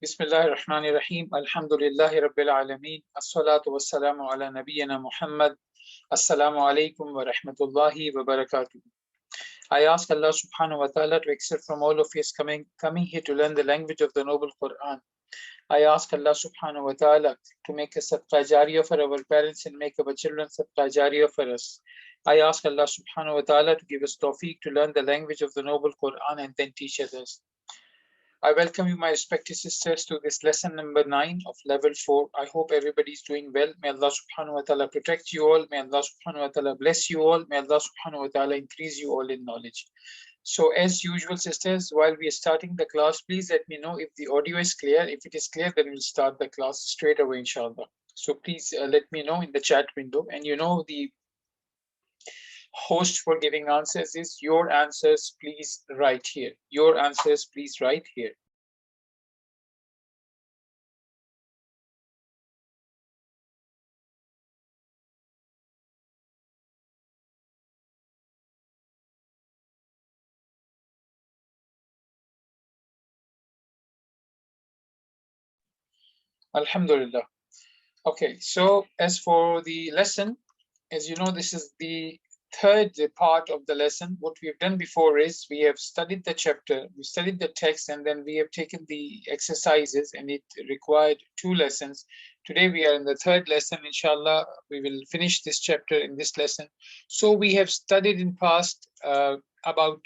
Bismillahir Rahmanir Rahim. Alhamdulillahi Rabbil Alameen. As-salatu was-salamu ala nabiyyina Muhammad. Assalamu alaikum wa rahmatullahi wa barakatuh. I ask Allah subhanahu wa ta'ala to accept from all of us coming here to learn the language of the noble Quran. I ask Allah subhanahu wa ta'ala to make a sadqa jariyah for our parents and make our children sadqa jariyah for us. I ask Allah subhanahu wa ta'ala to give us tawfiq to learn the language of the noble Quran and then teach others. I welcome you, my respected sisters, to this lesson number 9 of level 4. I hope everybody is doing well. May Allah subhanahu wa ta'ala protect you all. May Allah subhanahu wa ta'ala bless you all. May Allah subhanahu wa ta'ala increase you all in knowledge. So as usual, sisters, while we are starting the class, please let me know if the audio is clear. If it is clear, then we'll start the class straight away, inshallah. So please let me know in the chat window. And you know, the host for giving answers is your answers, please write here. Your answers, please write here. Alhamdulillah. Okay, so as for the lesson, as you know, this is the third part of the lesson. What we have done before is we have studied the chapter, we studied the text, and then we have taken the exercises, and it required 2 lessons. Today we are in the third lesson. Inshallah, we will finish this chapter in this lesson. So we have studied in past about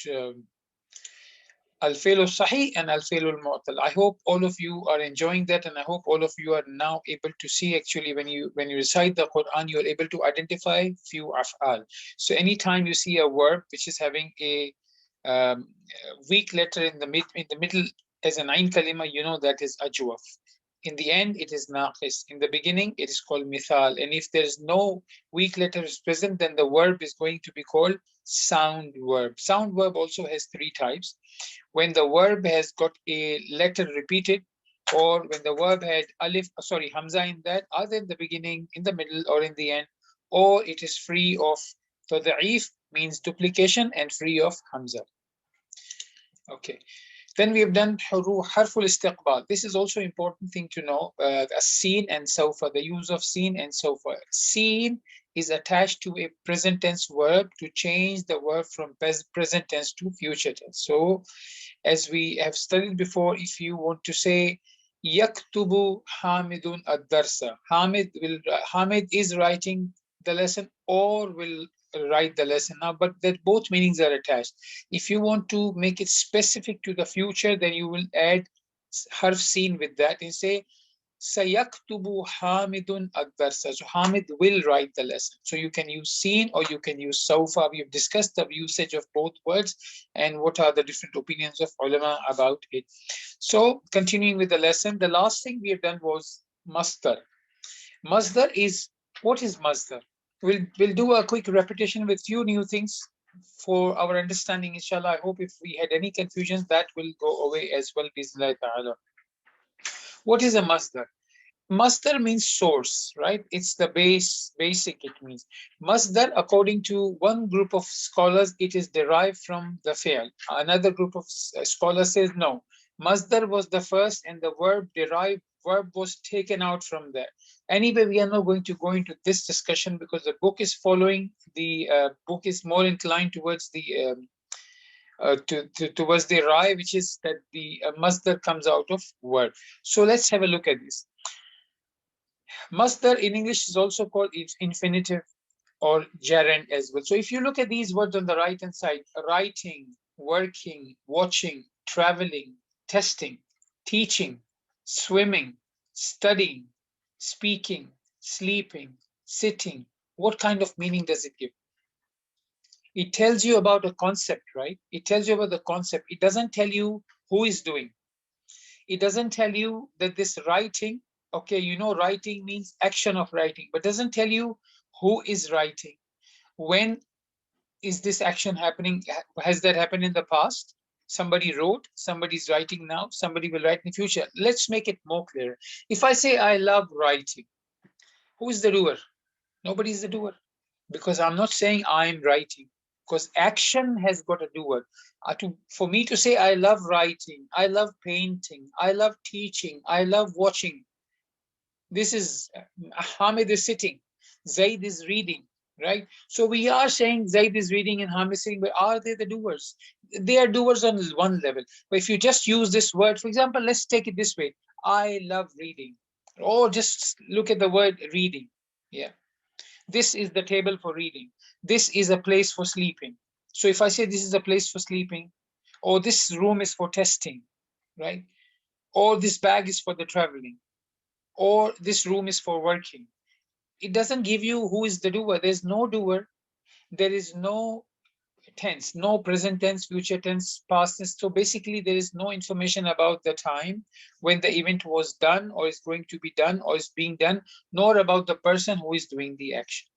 Al-Fi'l al-Sahih and Al-Fi'l al-Mu'tal. I hope all of you are enjoying that, and I hope all of you are now able to see, actually, when you recite the Quran, you are able to identify few af'al. So anytime you see a verb which is having a weak letter in the middle as an ain kalima, you know that is ajwaf. In the end, it is naqis. In the beginning, it is called mithal. And if there is no weak letter is present, then the verb is going to be called sound verb. Sound verb also has 3 types. When the verb has got a letter repeated, or when the verb had hamza in that, either in the beginning, in the middle, or in the end, or it is free of tad'if, means duplication, and free of hamza. Okay. Then we have done harful istiqbal. This is also important thing to know. Seen and sawfa, the use of seen and sawfa. Seen is attached to a present tense verb to change the verb from present tense to future tense. So as we have studied before, if you want to say yaktubu Hamidun ad-darsa, Hamid is writing the lesson or will write the lesson now, but that both meanings are attached. If you want to make it specific to the future, then you will add harf seen with that and say sayaktubu Hamidun ad-darsa. So Hamid will write the lesson. So you can use seen or you can use sawfa. We have discussed the usage of both words and what are the different opinions of ulama about it. So continuing with the lesson, the last thing we have done was masdar. Masdar is, what is masdar? We'll do a quick repetition with few new things for our understanding, inshallah. I hope if we had any confusions, that will go away as well, bismillah ta'ala. What is a masdar? Masdar means source, right? It's the basic it means. Masdar, according to one group of scholars, it is derived from the fi'l. Another group of scholars says no. Masdar was the first and the verb was taken out from there. Anyway, we are not going to go into this discussion because the book is following, the book is more inclined towards the towards the rai, which is that the masdar comes out of verb. So let's have a look at this. Masdar in English is also called infinitive or gerund as well. So if you look at these words on the right hand side, writing, working, watching, traveling, testing, teaching, swimming, studying, speaking, sleeping, sitting, what kind of meaning does it give? It tells you about a concept, right? It tells you about the concept. It doesn't tell you who is doing. It doesn't tell you that this writing, okay, you know, writing means action of writing, but doesn't tell you who is writing. When is this action happening? Has that happened in the past? Somebody wrote, somebody's writing now, somebody will write in the future. Let's make it more clear. If I say I love writing, who is the doer? Nobody is the doer, because I'm not saying I'm writing. because action has got a doer. For me to say I love writing, I love painting, I love teaching, I love watching, this is Hamid is sitting, Zaid is reading, right? So we are saying Zaid is reading and Hamid is sitting, but are they the doers? They are doers on one level. But if you just use this word, for example, let's take it this way: I love reading. Or just look at the word reading. Yeah. This is the table for reading. This is a place for sleeping. So if I say this is a place for sleeping, or this room is for testing, right? Or this bag is for the traveling, or this room is for working. It doesn't give you who is the doer. There's no doer. There is no tense, no present tense, future tense, past tense. So basically, there is no information about the time when the event was done, or is going to be done, or is being done, nor about the person who is doing the action.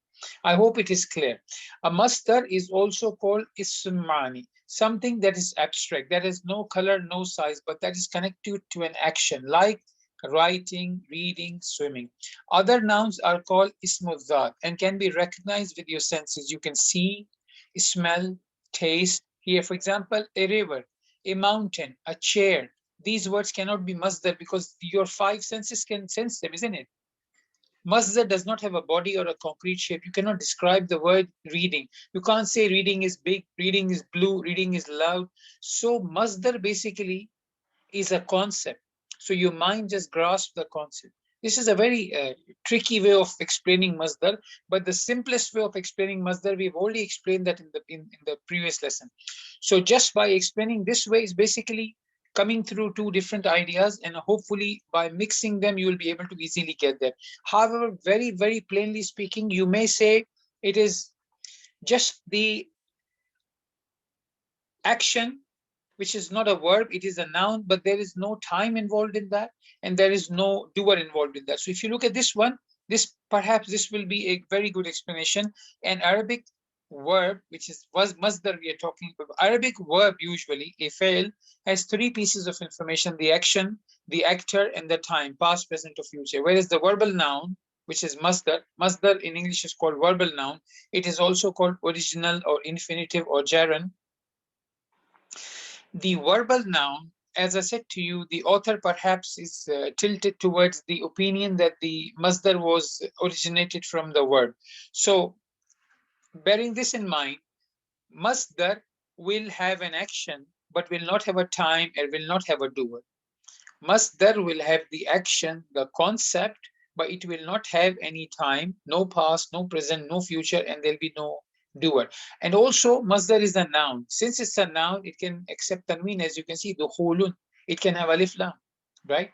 I hope it is clear. A masdar is also called ismani, something that is abstract, that has no color, no size, but that is connected to an action like writing, reading, swimming. Other nouns are called ismuzat and can be recognized with your senses. You can see, smell, taste. Here, for example, a river, a mountain, a chair. These words cannot be masdar because your five senses can sense them, isn't it? Masdar does not have a body or a concrete shape. You cannot describe the word reading. You can't say reading is big, reading is blue, reading is loud. So masdar basically is a concept. So your mind just grasps the concept. This is a very tricky way of explaining masdar, but the simplest way of explaining masdar, we've already explained that in the previous lesson. So just by explaining this way is basically coming through two different ideas, and hopefully by mixing them, you will be able to easily get there. However, very, very plainly speaking, you may say it is just the action, which is not a verb, it is a noun, but there is no time involved in that, and there is no doer involved in that. So if you look at this one, this perhaps this will be a very good explanation. An Arabic verb, which is was masdar we are talking about. Arabic verb usually, a fail, has three pieces of information: the action, the actor, and the time, past, present, or future. Whereas the verbal noun, which is masdar, masdar in English is called verbal noun. It is also called original or infinitive or gerund. The verbal noun, as I said to you, the author perhaps is tilted towards the opinion that the masdar was originated from the verb. So, bearing this in mind, masdar will have an action but will not have a time and will not have a doer. Masdar will have the action, the concept, but it will not have any time, no past, no present, no future, and there'll be no doer. And also, masdar is a noun. Since it's a noun, it can accept tanween, as you can see, the dukhulun. It can have alif lam, right?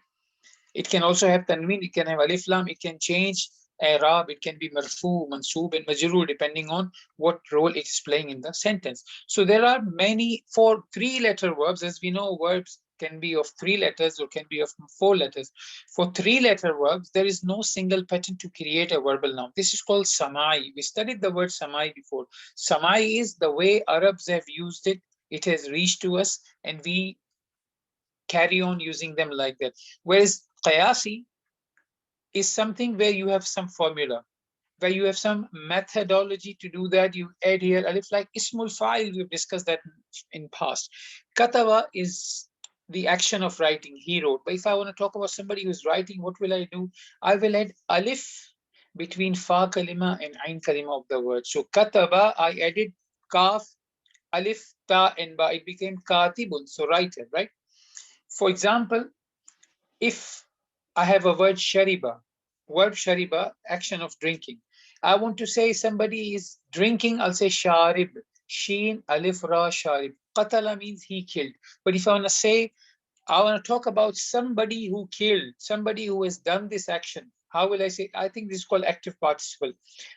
It can also have tanween, it can have alif lam, it can change i'rab, it can be marfu, mansoob, and majroor, depending on what role it is playing in the sentence. So there are many, for three-letter verbs, as we know, verbs can be of three letters or can be of four letters. For three-letter verbs, there is no single pattern to create a verbal noun. This is called samai. We studied the word samai before. Samai is the way Arabs have used it. It has reached to us, and we carry on using them like that. Whereas qiyasi is something where you have some formula, where you have some methodology to do that. You add here alif, like ismul fa'il, we've discussed that in past. Kataba is the action of writing, he wrote. But if I want to talk about somebody who's writing, what will I do? I will add alif between fa kalima and ain kalima of the word. So kataba, I added kaf, alif, ta, and ba. It became katibun, so writer, right? For example, if I have a word shariba, action of drinking. I want to say somebody is drinking, I'll say sharib, sheen, alif, ra, sharib. Qatala means he killed. But if I want to say, I want to talk about somebody who killed, somebody who has done this action, how will I say? I think this is called active participle.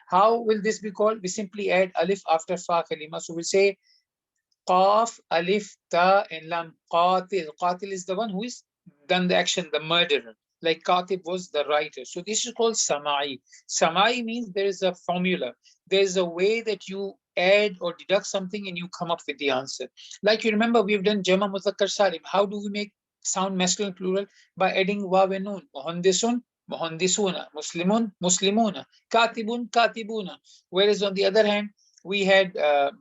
How will this be called? We simply add alif after fa kalima. So we'll say Qaf, Alif, Ta, and Lam. Qatil. Qatil is the one who is done the action, the murderer. Like Katib was the writer. So this is called Samai. Samai means there is a formula. There is a way that you add or deduct something and you come up with the answer. Like you remember, we've done Jama Muzakkar Salim. How do we make sound masculine plural? By adding Waw and Nun. Muhandisun, Muhandisuna. Muslimun, Muslimuna. Katibun, Katibuna. Whereas on the other hand, we had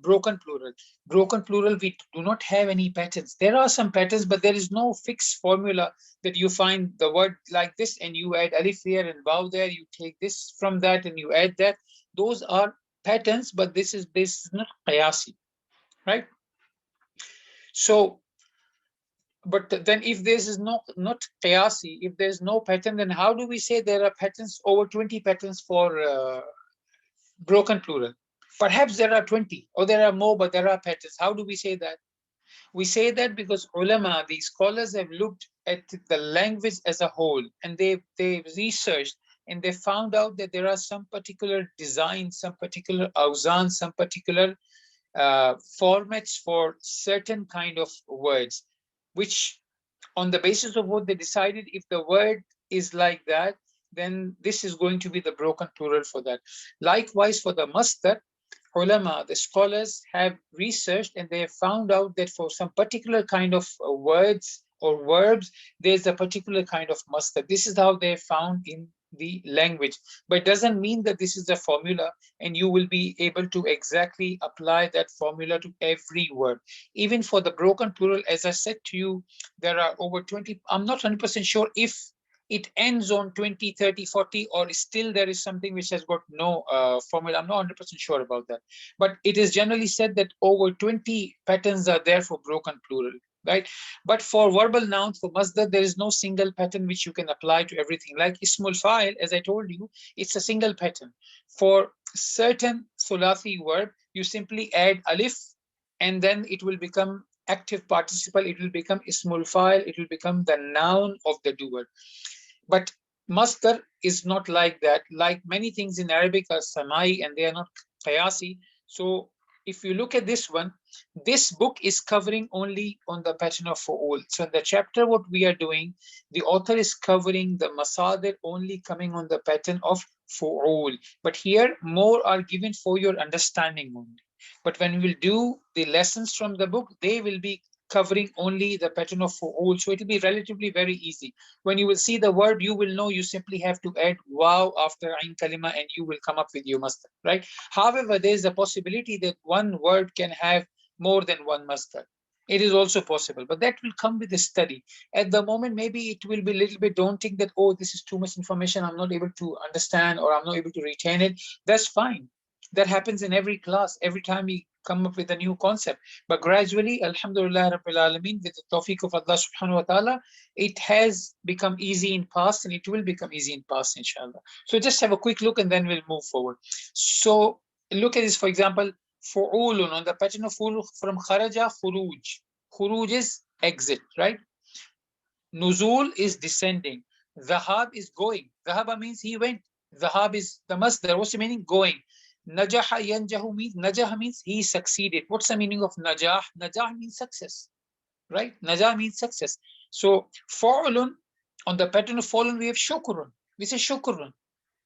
broken plural. Broken plural, we do not have any patterns. There are some patterns, but there is no fixed formula that you find the word like this and you add alif here and waw there, you take this from that and you add that. Those are patterns, but this is not qiyasi, right? So, but then if this is not qiyasi, if there's no pattern, then how do we say there are patterns, over 20 patterns for broken plural? Perhaps there are 20 or there are more, but there are patterns. How do we say that? We say that because ulama, the scholars, have looked at the language as a whole, and they researched and they found out that there are some particular designs, some particular awzan, some particular formats for certain kind of words, which on the basis of what they decided, if the word is like that, then this is going to be the broken plural for that. Likewise, for the masdar, ulama, the scholars, have researched and they have found out that for some particular kind of words or verbs, there's a particular kind of masdar. This is how they found in the language, but it doesn't mean that this is the formula and you will be able to exactly apply that formula to every word. Even for the broken plural, as I said to you, there are over 20. I'm not 100% sure if it ends on 20, 30, 40, or still there is something which has got no formula. I'm not 100% sure about that. But it is generally said that over 20 patterns are there for broken plural, right? But for verbal nouns, for masdar, there is no single pattern which you can apply to everything. Like ismul fa'il, as I told you, it's a single pattern. For certain thulathi verb, you simply add alif, and then it will become active participle, it will become ismul fa'il, it will become the noun of the doer. But masdar is not like that. Like many things in Arabic are samai and they are not qiyasi. So if you look at this one, this book is covering only on the pattern of fu'ul. So in the chapter what we are doing, the author is covering the masadir only coming on the pattern of fu'ul. But here more are given for your understanding only. But when we will do the lessons from the book, they will be covering only the pattern of fu'ul. So it will be relatively very easy. When you will see the verb, you will know you simply have to add waw after ain kalima and you will come up with your masdar, right? However, there is a possibility that one word can have more than one masdar. It is also possible, but that will come with the study. At the moment, maybe it will be a little bit daunting that, oh, this is too much information, I'm not able to understand or I'm not able to retain it. That's fine. That happens in every class, every time we come up with a new concept. But gradually, Alhamdulillah Rabbil Alameen, with the tawfiq of Allah subhanahu wa ta'ala, it has become easy in past and it will become easy in past, inshallah. So just have a quick look and then we'll move forward. So look at this, for example, fu'ulun, on the pattern of fu'ul, from kharaja, khuruj. Khuruj is exit, right? Nuzul is descending. Dhahab is going. Dhahaba means he went. Dhahab is the masdar. What's the meaning? Going. Najaha yanjahu means, najah means he succeeded. What's the meaning of najah? Najah means success, right? Najah means success. So fa'ulun, on the pattern of fa'ulun, we have shukrun. We say shukrun.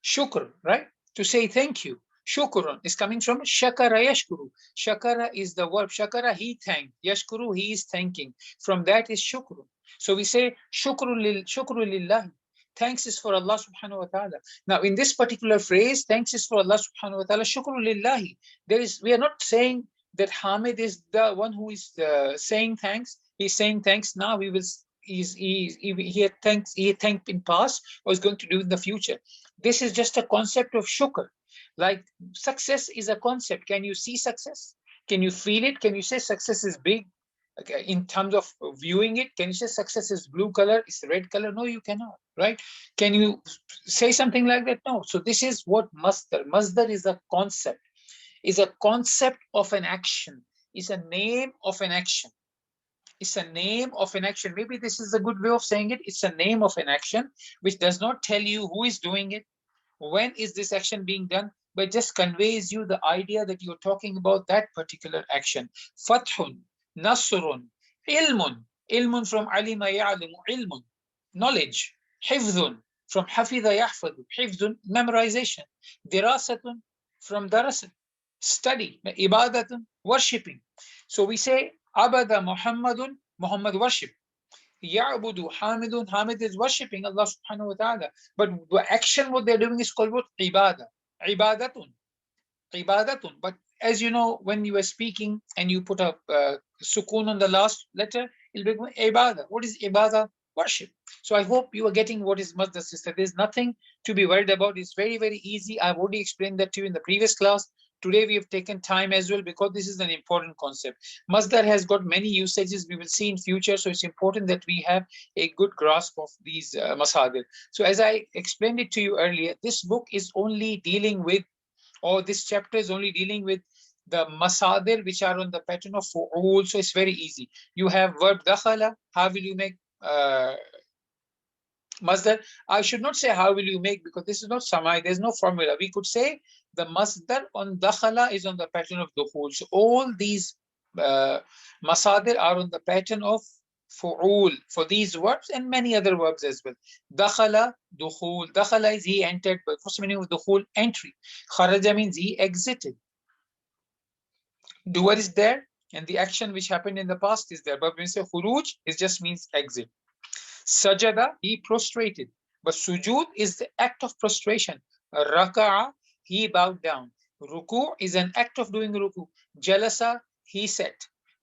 Shukr, right? To say thank you. Shukrun is coming from shakara yashkuru. Shakara is the verb. Shakara, he thanked. Yashkuru, he is thanking. From that is shukrun. So we say shukru lillah. Thanks is for Allah subhanahu wa ta'ala. Now, in this particular phrase, thanks is for Allah subhanahu wa ta'ala, shukru lillahi. We are not saying that Hamid is the one who is saying thanks. He's saying thanks now. He thanked in past or is going to do in the future. This is just a concept of shukr. Like success is a concept. Can you see success? Can you feel it? Can you say success is big? Okay, in terms of viewing it, can you say success is blue color, it's red color? No, you cannot, right? Can you say something like that? No. So this is what masdar. Masdar is a concept of an action, is a name of an action. It's a name of an action. Maybe this is a good way of saying it. It's a name of an action which does not tell you who is doing it, when is this action being done, but just conveys you the idea that you're talking about that particular action. Fathun, Nasrun, Ilmun. Ilmun from Alima Ya'limu, Ilmun, knowledge. Hifdhun from Hafidha Yahfadu, Hifdhun, memorization. Dirasatun from Darasat, study. Ibadatun, worshipping. So we say, Abada Muhammadun, Muhammad worship. Ya'budu Hamidun, Hamid is worshipping Allah subhanahu wa ta'ala. But the action what they're doing is called what? Ibadah. Ibadatun. Ibadatun. But as you know, when you are speaking and you put a sukoon on the last letter, it'll become ibadah. What is ibadah? Worship. So I hope you are getting what is masdar, sister. There's nothing to be worried about. It's very, very easy. I've already explained that to you in the previous class. Today we have taken time as well because this is an important concept. Masdar has got many usages we will see in future, so it's important that we have a good grasp of these masadir. So as I explained it to you earlier, this book is only dealing with, or this chapter is only dealing with the masadir which are on the pattern of fu'ul. So it's very easy. You have verb dakhala. How will you make masdar? I should not say how will you make, because this is not samai. There's no formula. We could say the masdar on dakhala is on the pattern of dukhul. So all these masadir are on the pattern of fu'ul for these verbs and many other verbs as well. Dakhala, dukhul. Dakhala is he entered. But what's the meaning of dukhul? Entry. Kharaja means he exited. Doer is there, and the action which happened in the past is there. But when we say khuruj, it just means exit. Sajada, he prostrated. But sujud is the act of prostration. Raka'a, he bowed down. Ruku is an act of doing ruku. Jalasa, he sat.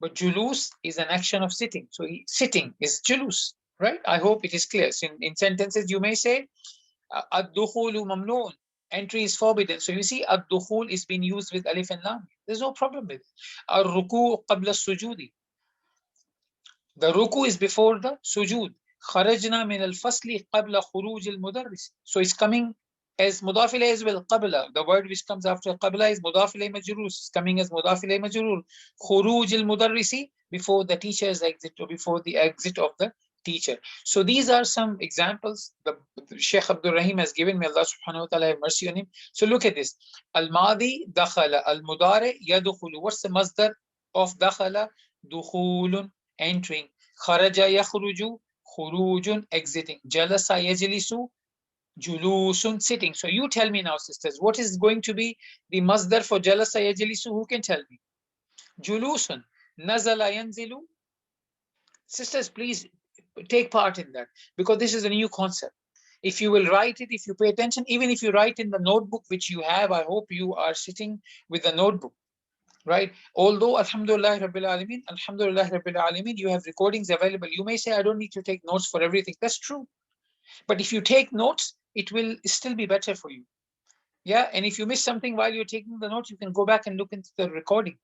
But julus is an action of sitting. So sitting is julus, right? I hope it is clear. So in sentences, you may say, ad-dukhulu mamnoon. Entry is forbidden. So you see, ad-dukhul is being used with alif and lam. There's no problem with it. Ar-ruku qabla sujudi. The ruku is before the sujud. Kharajna min al-fasli qabla khuruj al-mudarris. So it's coming as mudaf ilayh as well. Qabla. The word which comes after qabla is mudaf ilayh majrur. It's coming as mudaf ilayh majrur. Khuruj al-mudarrisi, before the teacher's exit or before the exit of the teacher. So these are some examples the Sheikh Abdul Rahim has given me. Allah subhanahu wa ta'ala have mercy on him. So look at this. Al-madi dakhala, al-mudari yadukhulu. What's the masdar of dakhala? Dukhulun, entering. Kharaja yakhruju, khurujun, exiting. Jalasa yajlisu, julusun, sitting. So you tell me now, sisters, what is going to be the masdar for jalasa yajlisu? Who can tell me? Julusun. Nazala yanzilu. Sisters, please take part in that, because this is a new concept. If you will write it, if you pay attention, even if you write in the notebook which you have, I hope you are sitting with the notebook, right? Although alhamdulillah rabbil alameen, you have recordings available. You may say, I don't need to take notes for everything. That's true. But if you take notes, it will still be better for you. Yeah. And if you miss something while you're taking the notes, you can go back and look into the recording.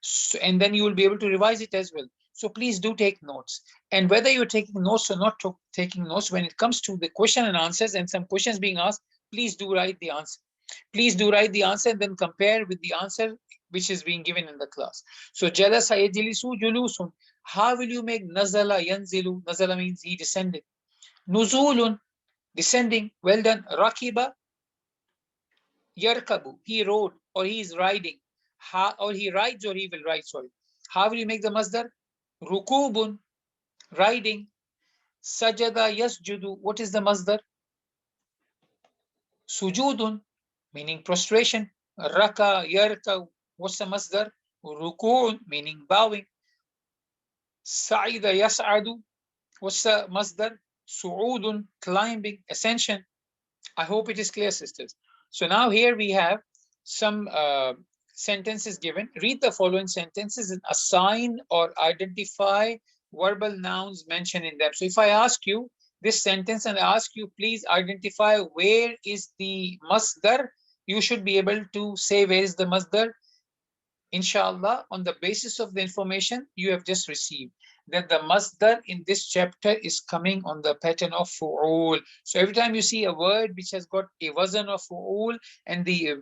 So, and then you will be able to revise it as well. So please do take notes. And whether you're taking notes or not taking notes, when it comes to the question and answers and some questions being asked, please do write the answer. Please do write the answer and then compare with the answer which is being given in the class. So jalasa yajlisu julusun. How will you make nazala yanzilu? Nazala means he descended. Nuzulun, descending. Well done. Rakiba, yarkabu, he rode or he is riding. Or he rides or he will ride, sorry. How will you make the masdar? Rukubun, riding. Sajada yasjudu, what is the masdar? Sujudun, meaning prostration. Raka yarka, what's the masdar? Ruku'un, meaning bowing. Sa'ida yas'adu, what's the masdar? Su'udun, climbing, ascension. I hope it is clear, sisters. So now here we have some sentences given. Read the following sentences and assign or identify verbal nouns mentioned in them. So if I ask you this sentence and I ask you, please identify where is the masdar, you should be able to say where is the masdar, inshallah, on the basis of the information you have just received, that the masdar in this chapter is coming on the pattern of fu'ul. So every time you see a word which has got a wazn of fu'ul and the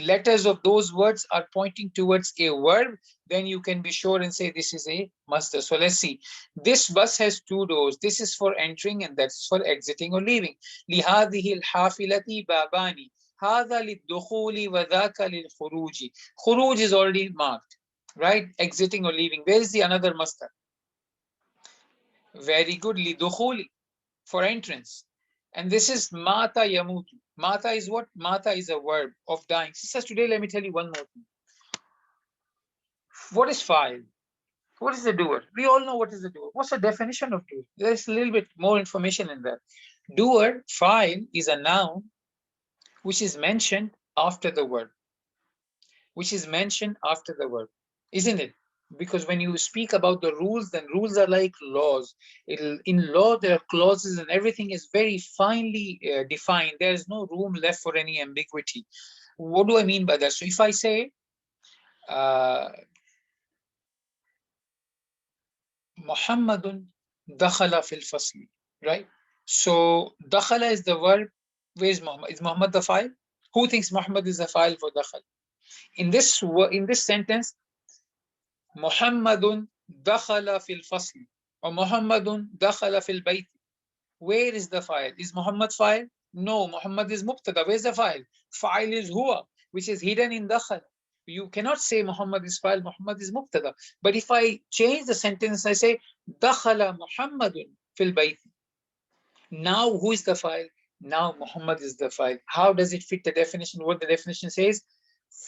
letters of those words are pointing towards a verb, then you can be sure and say this is a masdar. So let's see. This bus has two doors. This is for entering and that's for exiting or leaving. لِهَذِهِ الْحَافِلَةِ بَابَانِ هَذَا لِلدُّخُولِ وَذَاكَ لِلْخُرُوجِ. Khuruj is already marked, right? Exiting or leaving. Where is the another masdar? Very good. لِدُخُولِ, for entrance. And this is mata yamutu. Mata is what? Mata is a verb of dying. Sisters, today let me tell you one more thing. What is fa'il? What is the doer? We all know what is the doer. What's the definition of doer? There's a little bit more information in that. Doer, fa'il, is a noun which is mentioned after the verb. which is mentioned after the verb, isn't it? Because when you speak about the rules, then rules are like laws. In law, there are clauses and everything is very finely defined. There is no room left for any ambiguity. What do I mean by that? So if I say, Muhammadun dakhala fil fasli, right? So dakhala is the verb. Where's Muhammad? Is Muhammad the file? Who thinks Muhammad is the file for dakhal? In this sentence, Muhammadun dakhala fil fasli or Muhammadun dakhala fil bayt. Where is the file? Is Muhammad file? No, Muhammad is mubtada. Where's the file? File is huwa, which is hidden in dakhal. You cannot say Muhammad is file, Muhammad is mubtada. But if I change the sentence, I say dakhala Muhammadun fil bayt. Now who is the file? Now Muhammad is the file. How does it fit the definition? What the definition says?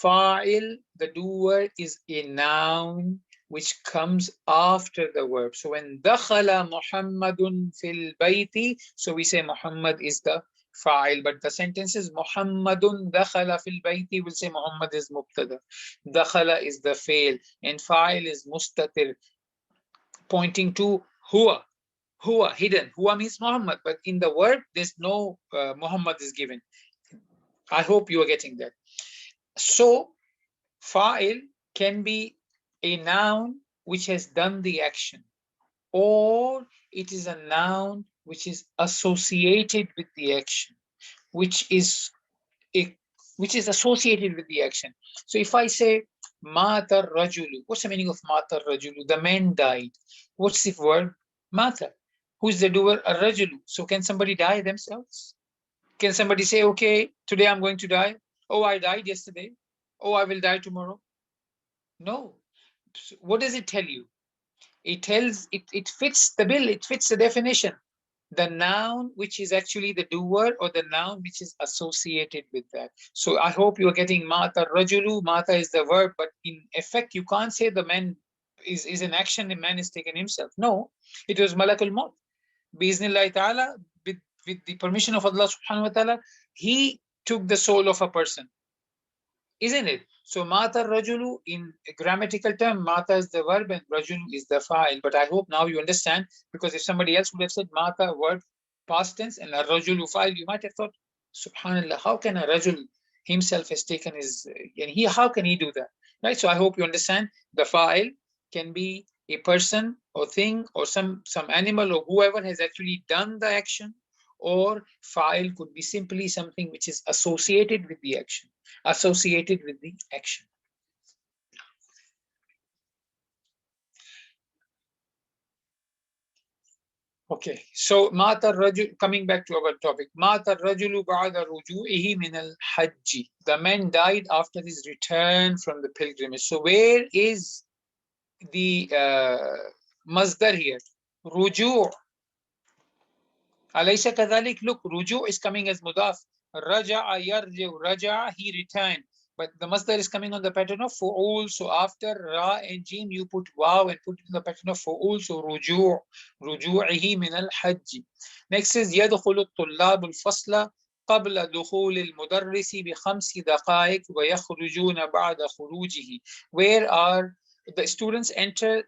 Fa'il, the doer, is a noun which comes after the verb. So when dakhala Muhammadun fil bayti, so we say Muhammad is the fa'il, but the sentence is Muhammadun dakhala fil bayti, we'll say Muhammad is mubtada. Dakhala is the fail, and fa'il is mustatir, pointing to huwa. Huwa, hidden. Huwa means Muhammad, but in the word, there's no Muhammad is given. I hope you are getting that. So, fa'il can be a noun which has done the action, or it is a noun which is associated with the action, which is associated with the action. So if I say Mata Rajulu, what's the meaning of Mata Rajulu? The man died. What's the word? Mata. Who's the doer? A Rajulu. So can somebody die themselves? Can somebody say, okay, today I'm going to die? Oh, I died yesterday. Oh, I will die tomorrow. No. So what does it tell you? It tells, it fits the bill, it fits the definition. The noun which is actually the doer, or the noun which is associated with that. So I hope you're getting Mata Rajulu. Mata is the verb, but in effect, you can't say the man is an action, the man is taken himself. No, it was Malakul Maut. Biiznillah ta'ala, with the permission of Allah subhanahu wa ta'ala, he took the soul of a person, isn't it? So Mata Rajulu, in a grammatical term, Mata is the verb and Rajulu is the file. But I hope now you understand, because if somebody else would have said Mata verb past tense and a Rajulu file, you might have thought, Subhanallah, how can a Rajul himself has taken his, and how can he do that? Right? So I hope you understand the file can be a person or thing or some animal or whoever has actually done the action, or file could be simply something which is associated with the action. Associated with the action. Okay, so Mata Rajul, coming back to our topic, Mata Rajulu ba'da ruju'ihi min al-hajji. The man died after his return from the pilgrimage. So where is the masdar here? Ruju'. Alaysa kadhalik? Look, ruju' is coming as mudaf. Raja'a yarji'u, raja'a, he returned. But the masdar is coming on the pattern of fu'ul. So after ra and jim, you put waw and put in the pattern of fu'ul. So ruju', ruju'ihi min al-hajj. Next is يدخل الطلاب الفصل قبل دخول المدرس ب5 دقائق ويخرجون بعد خروجه. Where are the students enter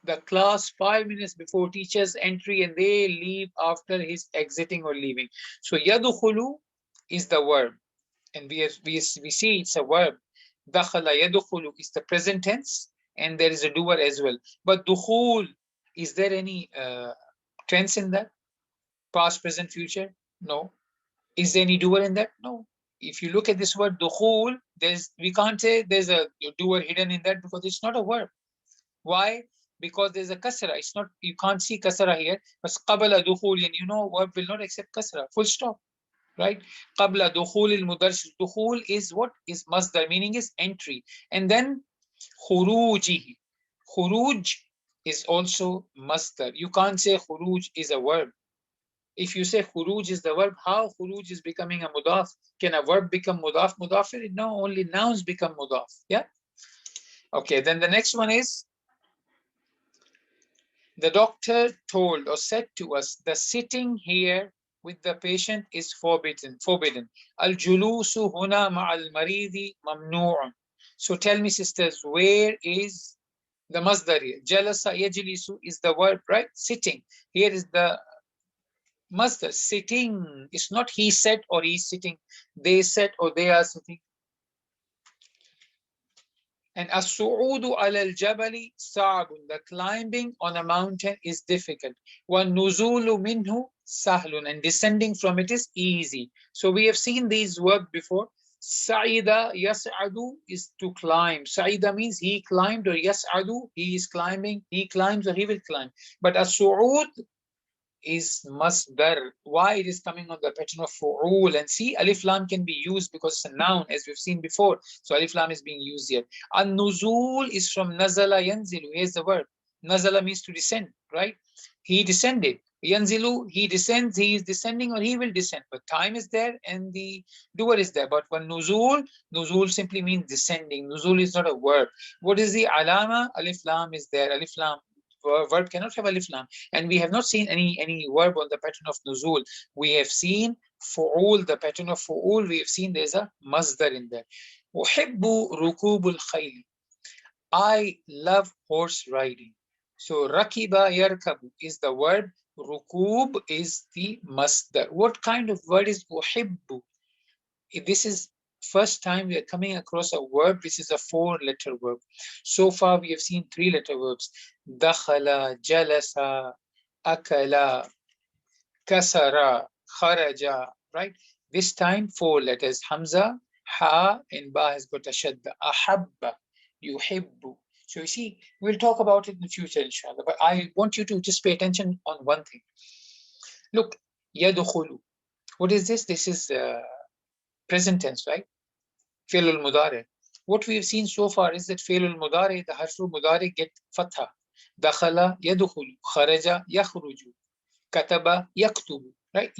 the class 5 minutes before teacher's entry, and they leave after his exiting or leaving. So yadukhulu is the verb, and we see it's a verb. Dakhala yadukhulu is the present tense, and there is a doer as well. But dukhul, is there any tense in that? Past, present, future? No. Is there any doer in that? No. If you look at this word dukhul, we can't say there's a doer hidden in that, because it's not a verb. Why? Because there's a kasra. It's not, you can't see kasra here. But qabla dukhul, and verb will not accept kasra. Full stop. Right? Qabla dukhul al-mudarris. Dukhul is what? Is masdar, meaning is entry. And then khurujihi. Khuruj is also masdar. You can't say khuruj is a verb. If you say khuruj is the verb, how khuruj is becoming a mudaf? Can a verb become mudaf? Mudafir? No, only nouns become mudaf. Yeah? Okay, then the next one is, the doctor told or said to us, the sitting here with the patient is forbidden. Al-julusu huna ma'al maridi mamnu'un. So tell me, sisters, where is the masdar here? Jalasa yajlisu is the verb, right? Sitting. Here is the masdar, sitting. It's not he said or he's sitting. They said or they are sitting. And as-su'udu ala al-jabali sa'bun. The climbing on a mountain is difficult. وَالنُّزُولُ minhu sahlun. And descending from it is easy. So we have seen these words before. Sa'ida yas'adu is to climb. Sa'ida means he climbed, or yas'adu, he is climbing. He climbs or he will climb. But as-su'ud is masdar. Why it is coming on the pattern of fu'ul? And see, alif lam can be used because it's a noun, as we've seen before. So alif lam is being used here. An-nuzul is from nazala yanzilu. Here's the word. Nazala means to descend, right? He descended. Yanzilu, he descends, he is descending or he will descend. But time is there and the doer is there. But when nuzul, nuzul simply means descending. Nuzul is not a verb. What is the alama? Alif lam is there. Alif lam. Verb cannot have alif lam. And we have not seen any verb on the pattern of nuzul. We have seen fu'ul, the pattern of fu'ul. We have seen there's a masdar in there. Uhibbu rukubul khayl. I love horse riding. So rakiba yarkabu is the verb. Rukub is the masdar. What kind of word is uhibbu? This is first time we are coming across a verb which is a 4-letter verb. So far we have seen 3-letter verbs. Dakhala, jalasa, akala, kasara, kharaja, right? This time 4 letters. Hamza, ha, and ba has got a shadda. Ahabba, yuhibbu. So you see, we'll talk about it in the future, inshallah. But I want you to just pay attention on one thing. Look, yadukhulu. What is this? This is present tense, right? Fi'l al-mudari. What we have seen so far is that fi'l al-mudari, the harful mudari get fatha. Dakhala yadkhulu, kharaja yakhruju, kataba yaktubu. Right?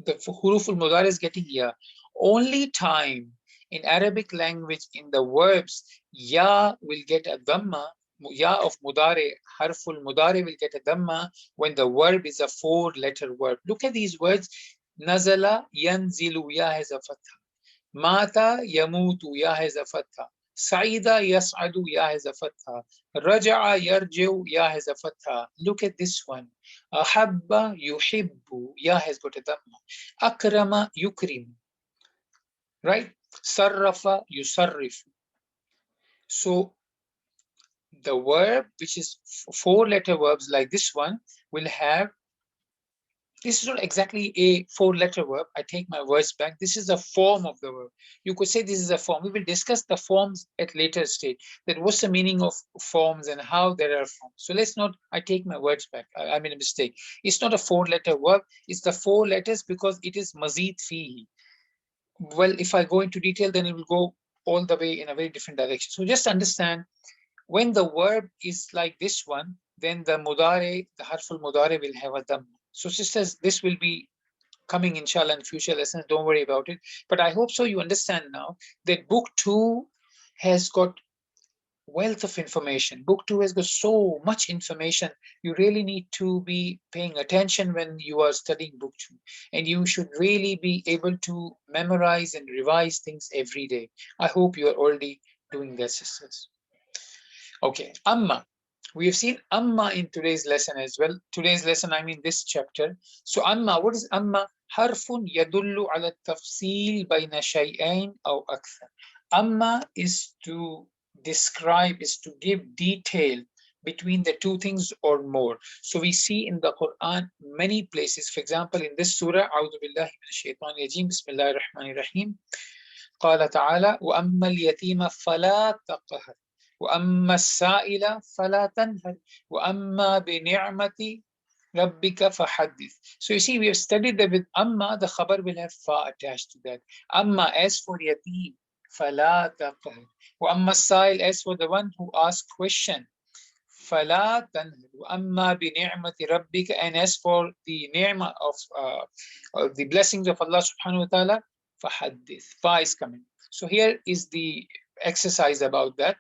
The huruf al-mudari is getting ya. Only time in Arabic language in the verbs ya will get a dhamma. Ya of mudari, harful mudari will get a dhamma when the verb is a 4-letter verb. Look at these words. Nazala yanzilu, ya has a fatha. Mata yamutu, ya has a fatha. Saida yas'adu, ya has a fatha. Raja'a yarji'u, ya has a fatha. Look at this one. Ahabba yuhibbu, ya has got a dhamma. Akrama yukrim. Right? Sarrafa yusarrifu. So the verb which is 4-letter verbs like this one will have. This is not exactly a 4-letter verb. I take my words back. This is a form of the verb. You could say this is a form. We will discuss the forms at later stage. That what's the meaning of forms and how there are forms. So let's not, I take my words back. I made a mistake. It's not a 4-letter verb. It's the 4 letters because it is mazid fihi. Well, if I go into detail, then it will go all the way in a very different direction. So just understand, when the verb is like this one, then the mudare, the harful mudare will have a dhamma. So sisters, this will be coming inshallah in future lessons. Don't worry about it. But I hope so you understand now that book 2 has got wealth of information. Book 2 has got so much information. You really need to be paying attention when you are studying book 2. And you should really be able to memorize and revise things every day. I hope you are already doing that, sisters. Okay, amma. We have seen amma in today's lesson as well. Today's lesson, I mean this chapter. So amma, what is amma? Harfun yadullu ala tafsil bayna shay'ain aw akthar. Amma is to describe, is to give detail between the 2 things or more. So we see in the Quran many places. For example, in this surah, A'udhu billahi minash shaitanir rajim, Bismillahir Rahmanir Rahim. قال تعالى وأما اليتيم فلا تقهر وأما السائل فلا تنهر وأما بنعمة ربك فحدث. So you see, we have studied that with amma, the khabar will have fa attached to that. Amma, as for yatim, فلا تقهر. وأما السائل, as for the one who asks question, فلا تنهر. وأما بنعمة ربك, and as for the ni'mah of the blessings of Allah subhanahu wa ta'ala, فحدث. Fa is coming. So here is the exercise about that.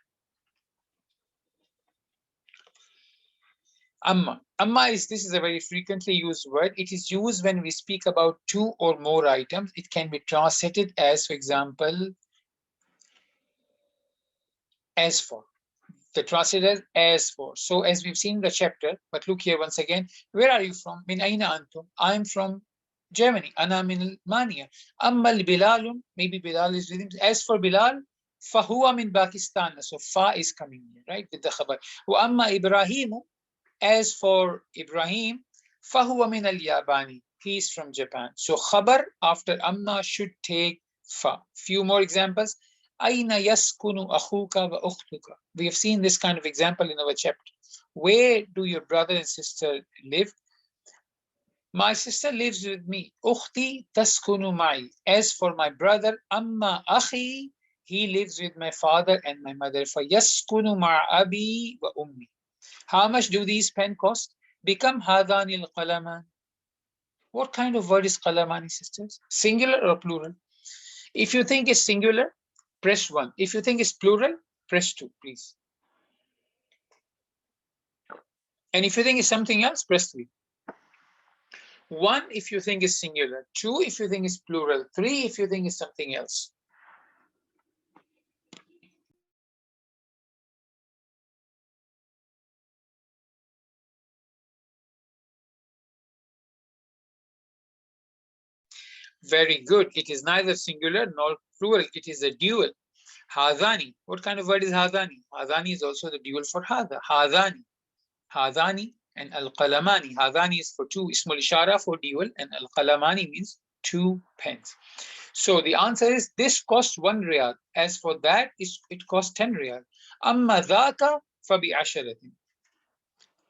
Amma. Amma is, this is a very frequently used word. It is used when we speak about 2 or more items. It can be translated as, for example, as for. The translator as for. So as we've seen the chapter, but look here once again, where are you from? Min aina antum? I'm from Germany. Ana min Mania. Amma Bilal, maybe Bilal is with him. As for Bilal, fahuwa min Pakistan. So fa is coming here, right? With the khabar. Wa amma Ibrahimu, as for Ibrahim, fahuwa min al-Yabani. He is from Japan. So khabar after amma should take fa. Few more examples. Aina yaskunu akhuka wa ukhtuka. We have seen this kind of example in our chapter. Where do your brother and sister live? My sister lives with me. Ukhti taskunu ma'i. As for my brother, amma akhi, he lives with my father and my mother. Fa yaskunu ma'a abi wa ummi. How much do these pen cost? Become hadanil qalaman. What kind of word is qalamani, sisters? Singular or plural? If you think it's singular, press 1. If you think it's plural, press 2, please. And if you think it's something else, press 3. 1 if you think it's singular, 2 if you think it's plural, 3 if you think it's something else. Very good. It is neither singular nor plural. It is a dual. Hadani. What kind of word is hadani? Hadani is also the dual for hada. Hadani. Hadani and al-qalamani. Hadani is for 2. Ismul ishara for dual, and al-qalamani means 2 pens. So the answer is this costs 1 riyal. As for that, it costs 10 riyal. Amma dhaka fabi asharatin.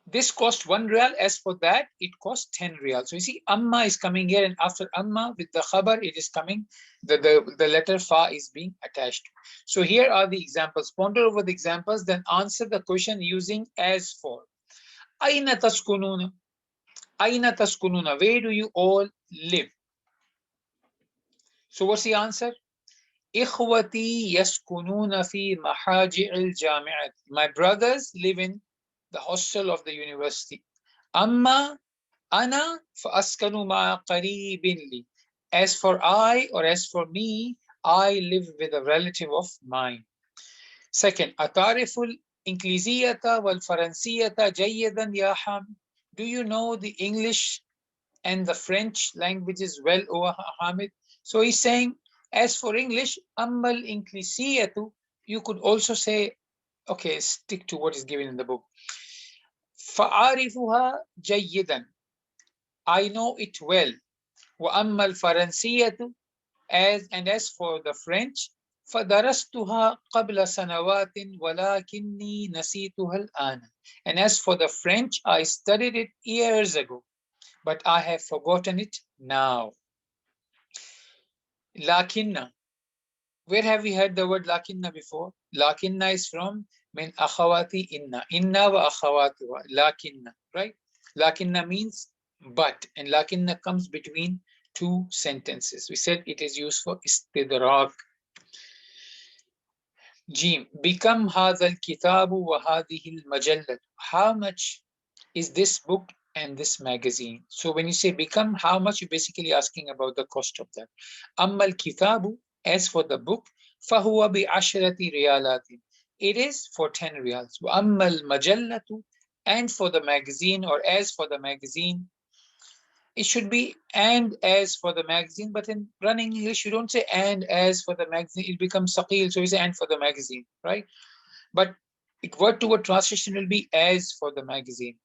This cost 1 riyal. As for that, it costs 10 riyal. So you see, amma is coming here, and after amma with the khabar, it is coming, the letter fa is being attached. So here are the examples. Ponder over the examples, then answer the question using as for. Aina taskununa? Aina taskununa? Where do you all live? So what's the answer? Ikhwati yaskununa fi mahaji'il jami'at. My brothers live in the hostel of the university. Amma ana fa askanu ma qaribin li. As for I, or as for me, I live with a relative of mine. Second, atariful ingliziyata wal faransiyata jayyidan ya Hamid. Do you know the English and the French languages well, O Hamid? So he's saying, as for English, ammal ingliziyatu, you could also say, okay, stick to what is given in the book. Fa'arifuha jayyidan. I know it well. Wa ammal faransiyatu, as for the French, فدرستها قبل سنوات ولكني نسيتها الآن. And as for the French, I studied it years ago, but I have forgotten it now. Lakinna. Where have we heard the word lakinna before? Lakinna is from min akhawati inna. Inna wa akhawatuha. Lakinna, right? Lakinna means but, and lakinna comes between 2 sentences. We said it is used for istidrak. Jim, Bikam hadha al-kitabu wa hadhihi al-majallat. How much is this book and this magazine? So when you say Bikam, how much, you're basically asking about the cost of that. Amma al-kitabu, as for the book, fahuwa bi ashrati riyalatin. It is for 10 riyals. Wa amma al-majallatu, and for the magazine, or as for the magazine, it should be and as for the magazine, but in running English, you don't say and as for the magazine, it becomes saqil, so you say and for the magazine, right? But word to word translation will be as for the magazine.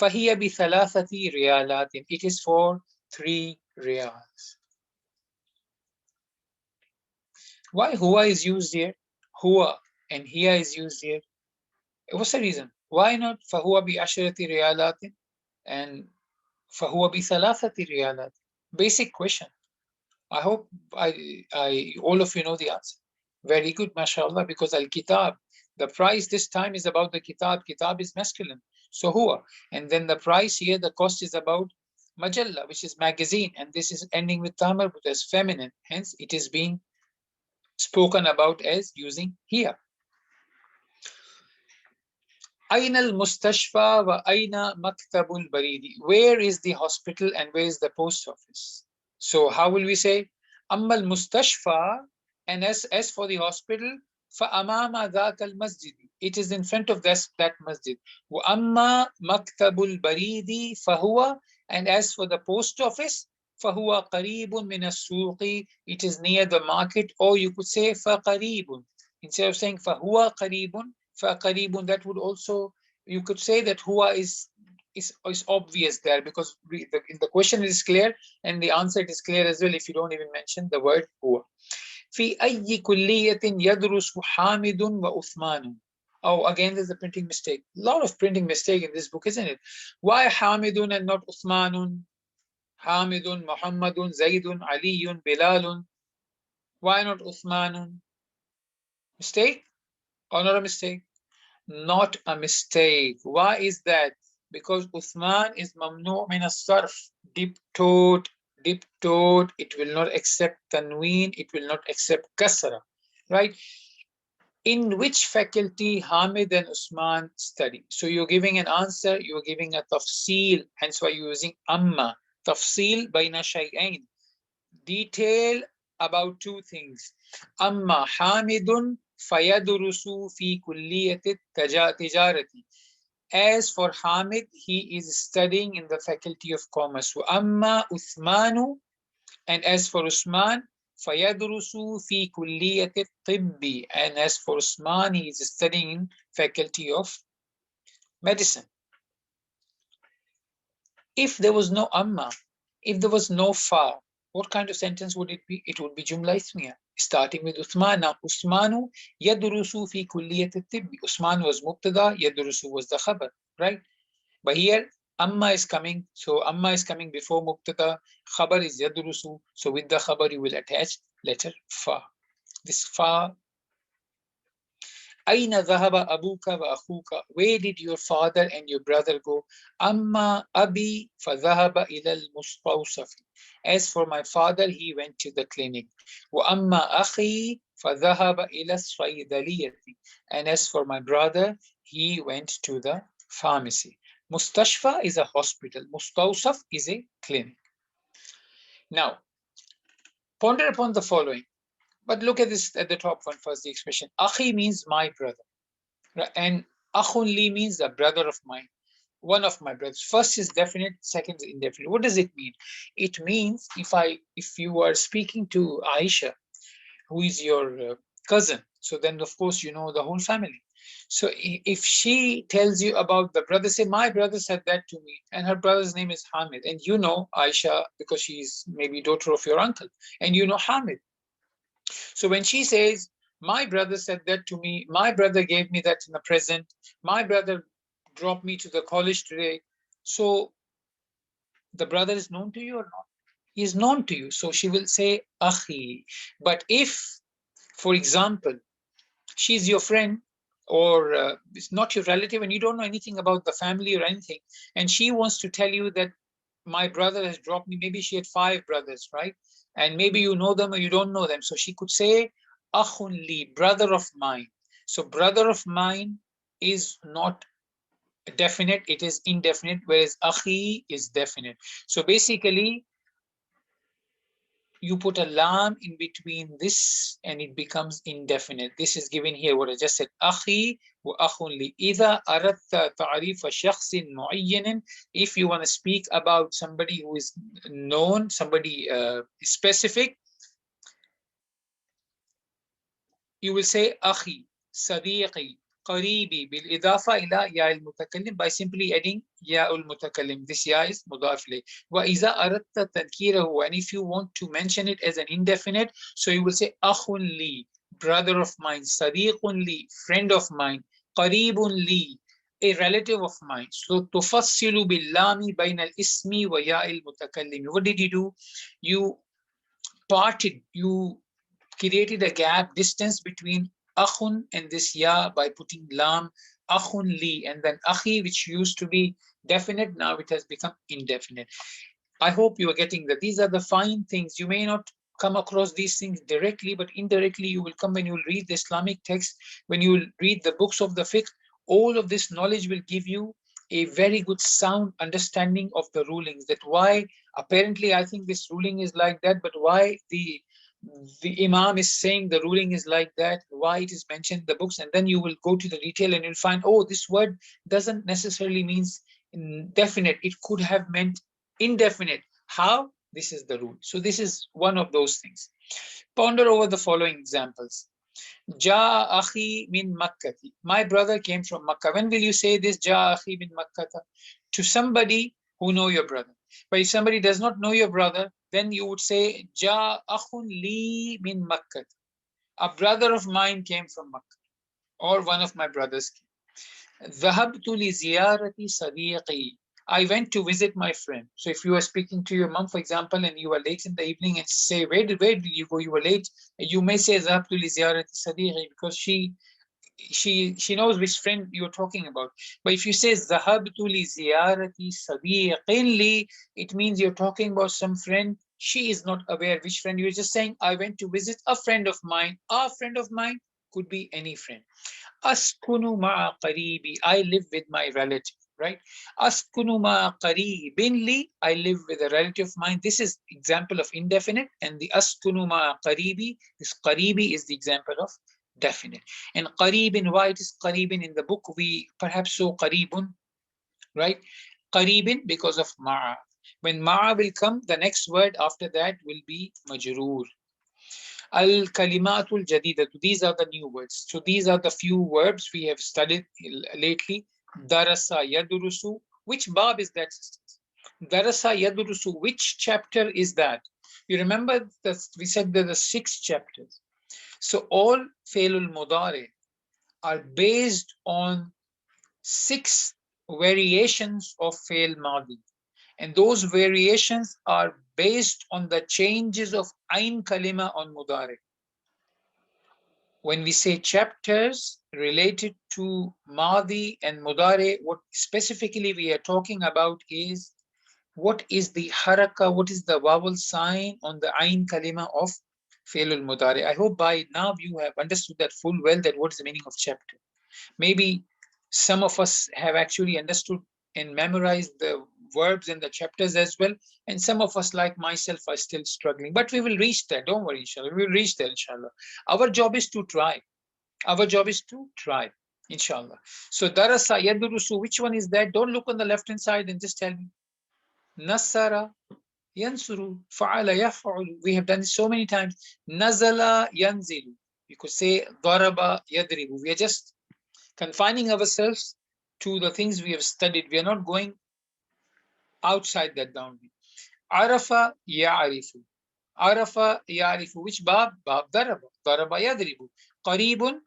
Fahiya bi thalathati riyalatin. It is for 3 riyals. Why huwa is used here? Huwa and hiya is used here. What's the reason? Why not fahuwa bi ashrati riyalatin and fahuwa bi thalathati riyalat? Basic question. I hope all of you know the answer. Very good, mashallah, because al-kitab, the price this time is about the kitab. Kitab is masculine, so huwa. And then the price here, the cost is about majalla, which is magazine. And this is ending with tamar, which is feminine. Hence, it is being spoken about as using here. Aina al-mustashfa wa aina maktabul baridi. Where is the hospital and where is the post office? So how will we say? Amma al-mustashfa, and as for the hospital, فأمام ذاك المسجد. It is in front of that masjid. وأما مكتب البريد فهو, and as for the post office, فهو قريب من السوق. It is near the market, or you could say فقريب. Instead of saying فهو قريب, فقريب, that would also, you could say that huwa is obvious there, because the question is clear and the answer is clear as well if you don't even mention the word huwa. في أي كلية يدرس حامد وعثمان. Oh, again, there's a printing mistake. A lot of printing mistake in this book, isn't it? Why Hamidun and not Uthmanun? Hamidun, Muhammadun, Zaidun, Aliyun, Bilalun. Why not Uthmanun? Mistake or not a mistake? Not a mistake. Why is that? Because Uthman is mamnu min as-sarf, dip-toed, dip-toed. It will not accept tanween. It will not accept kasra, right? In which faculty Hamid and Usman study? So you're giving an answer, you're giving a tafsil, hence why you're using amma. Tafsil bayna shay'ain. Detail about two things. Amma Hamidun fayadrusu fi kulliyati tijarati. As for Hamid, he is studying in the faculty of commerce. Amma Uthmanu, and as for Usman, فَيَدْرُسُ فِي كُلِّيَّةِ الطِّبِّ, and as for Usman, he is studying in faculty of medicine. If there was no amma, if there was no fa, what kind of sentence would it be? It would be Jumla Ismiya, starting with Uthman. Now, Usmanu yadrusu fi kulliyat al-tibbi. Usman was Mubtada, yadrusu was the khabar, right? But here, amma is coming, so amma is coming before Mubtada, khabar is yadrusu, so with the khabar you will attach letter fa. This fa. أين ذهب أبوك وأخوك? Where did your father and your brother go? أما أبي فذهب إلى المستوصف. As for my father, he went to the clinic. وأما أخي فذهب إلى الصيدلية. And as for my brother, he went to the pharmacy. Mustashfa is a hospital. Mustawsaf is a clinic. Now, ponder upon the following. But look at this at the top one first, the expression. Akhi means my brother. And akhun li means a brother of mine. One of my brothers. First is definite, second is indefinite. What does it mean? It means if you are speaking to Aisha, who is your cousin, so then of course you know the whole family. So if she tells you about the brother, say my brother said that to me, and her brother's name is Hamid, and you know Aisha because she's maybe daughter of your uncle, and you know Hamid. So when she says, my brother said that to me, my brother gave me that in a present, my brother dropped me to the college today. So the brother is known to you or not? He is known to you. So she will say, Akhi. But if, for example, she's your friend or it's not your relative and you don't know anything about the family or anything, and she wants to tell you that my brother has dropped me, maybe she had 5 brothers, right? And maybe you know them or you don't know them. So she could say, Akhun li, brother of mine. So brother of mine is not definite, it is indefinite, whereas akhi is definite. So basically, you put a lam in between this and it becomes indefinite. This is given here, what I just said, akhi wa akhun li. Idha aratta ta'rifa shakhsin mu'ayyanin, if you want to speak about somebody who is known, somebody specific, you will say akhi, sadiqi, قريبي بالإضافة إلى ياء المتكلم by simply adding ياء المتكلم. This ya is مضاف إليه. وإذا أردت تذكيره, and if you want to mention it as an indefinite, so you will say أخ لي, brother of mine, صديق لي, friend of mine, قريب لي, a relative of mine. So تفصل باللام بين الاسم وياء المتكلم. What did you do? You parted, you created a gap, distance between akhun and this ya by putting lam, akhun li, and then akhi, which used to be definite, now it has become indefinite. I hope you are getting that. These are the fine things. You may not come across these things directly, but indirectly you will come when you will read the Islamic text, when you will read the books of the fiqh. All of this knowledge will give you a very good sound understanding of the rulings, that why apparently I think this ruling is like that, but why the the Imam is saying the ruling is like that, why it is mentioned in the books, and then you will go to the detail and you'll find, oh, this word doesn't necessarily means definite. It could have meant indefinite. How? This is the rule. So this is one of those things. Ponder over the following examples. Ja akhi min Makkati. My brother came from Makkah. When will you say this? Ja akhi min Makkata? To somebody who know your brother. But if somebody does not know your brother, then you would say Ja akhun li min Makkah. A brother of mine came from Makkah, or one of my brothers came. ذهبت لزيارة صديقي. I went to visit my friend. So if you are speaking to your mom, for example, and you are late in the evening and say, where did you go? You were late. You may say ذهبت لزيارة صديقي because she knows which friend you're talking about. But if you say ذهبت لزيارة صديق لي, it means you're talking about some friend. She is not aware which friend. You're just saying, I went to visit a friend of mine. A friend of mine could be any friend. Askunu ma'a qaribi. I live with my relative, right? Askunu ma'a qaribin li. I live with a relative of mine. This is example of indefinite, and the askunu ma'a qaribi, this qaribi is the example of definite. And qaribin, why it is qaribin in the book? We perhaps saw qaribun, right? Qaribin because of ma'a. When ma'a will come, the next word after that will be majroor. Al-kalimatul jadidatu. These are the new words. So these are the few verbs we have studied lately. Darasa yadurusu. Which bab is that? Darasa yadurusu. Which chapter is that? You remember that we said there are 6 chapters. So all failul mudari are based on 6 variations of fail madi. And those variations are based on the changes of ain kalima on mudari. When we say chapters related to Madi and Mudare, what specifically we are talking about is what is the haraka, what is the vowel sign on the ain kalima of Fi'lul Mudare. I hope by now you have understood that full well, that what is the meaning of chapter. Maybe some of us have actually understood and memorized the verbs and the chapters as well. And some of us, like myself, are still struggling. But we will reach there. Don't worry, inshallah. We will reach there, inshallah. Our job is to try. Our job is to try, inshallah. So, darasa yadurusu, which one is that? Don't look on the left-hand side and just tell me. Nasara yansuru, fa'ala yaf'ulu. We have done it so many times. Nazala yanzilu. You could say daraba yadribu. We are just confining ourselves to the things we have studied. We are not going outside that boundary. Arafa ya'rifu. Arafa ya'rifu. Which bab? Bab daraba. Daraba yadribu. Qaribun